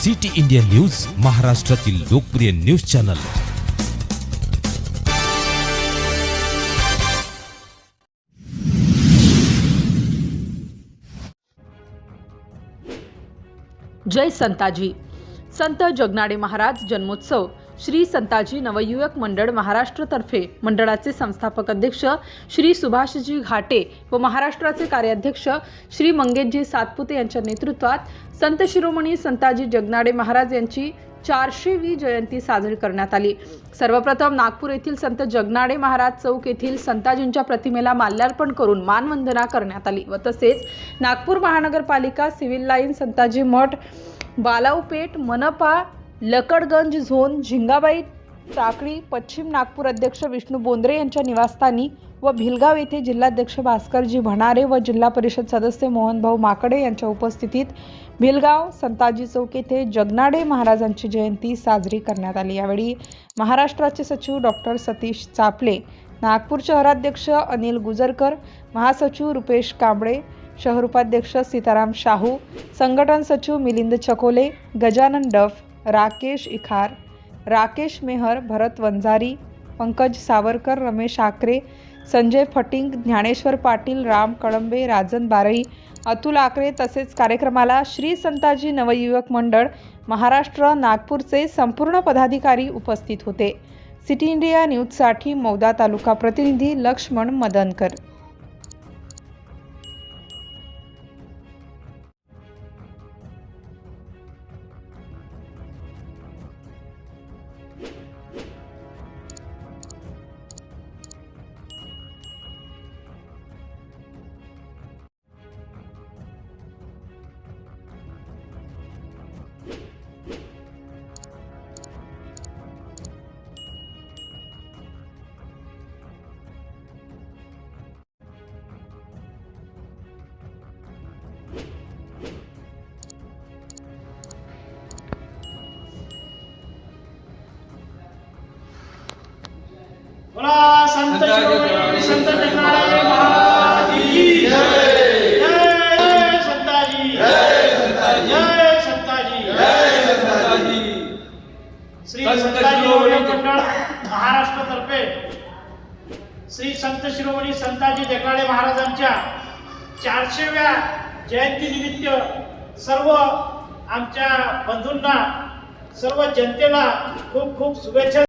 City India news, महाराष्ट्रातील लोकप्रिय news channel. जय संताजी। संत जगनाडे महाराज जन्मोत्सव श्री संताजी नवयुवक मंडळ महाराष्ट्र तर्फे मंडळाचे संस्थापक अध्यक्ष श्री सुभाषजी घाटे व महाराष्ट्राचे कार्याध्यक्ष श्री मंगेशजी सातपुते यांच्या नेतृत्वात संत शिरोमणी संताजी जगनाडे महाराज यांची 400वी जयंती साजरी करण्यात आली। सर्वप्रथम नागपूर येथील संत जगनाडे महाराज चौक येथील संताजींच्या प्रतिमेला माल्यार्पण करून मानवंदना करण्यात आली व तसेच नागपूर महानगरपालिका सिव्हिल लाईन संताजी मठ बालाऊपेठ मनपा लकडगंज झोन झिंगाबाई टाकळी पश्चिम नागपूर अध्यक्ष विष्णू बोंद्रे यांच्या निवासस्थानी व भिलगाव येथे जिल्हाध्यक्ष भास्करजी भणारे व जिल्हा परिषद सदस्य मोहनभाऊ माकडे यांच्या उपस्थितीत भिलगाव संताजी चौक येथे जगनाडे महाराजांची जयंती साजरी करण्यात आली। यावेळी महाराष्ट्राचे सचिव डॉक्टर सतीश चापले, नागपूर शहराध्यक्ष अनिल गुजरकर, महासचिव रुपेश कांबळे, शहर उपाध्यक्ष सीताराम शाहू, संघटन सचिव मिलिंद चकोले, गजानन डफ, राकेश इखार, राकेश मेहर, भरत वंजारी, पंकज सावरकर, रमेश आकरे, संजय फटिंग, ज्ञानेश्वर पाटील, राम कळंबे, राजन बारई, अतुल आकरे तसेच कार्यक्रमाला श्री संताजी नवयुवक मंडळ महाराष्ट्र नागपूरचे संपूर्ण पदाधिकारी उपस्थित होते। सिटी इंडिया न्यूजसाठी मौदा तालुका प्रतिनिधी लक्ष्मण मदनकर। बोला संत शिरोमणी संत जगनाडे महाराज की जय। जय संताजी, जय संताजी, जय संताजी, जय संताजी। श्री संताजी नवयुवक मंडळ महाराष्ट्र तर्फे श्री संत शिरोमणी संताजी जगनाडे महाराजांच्या 400व्या जयंती निमित्त सर्व आमच्या बंधूंना, सर्व जनतेला खूप खूप शुभेच्छा।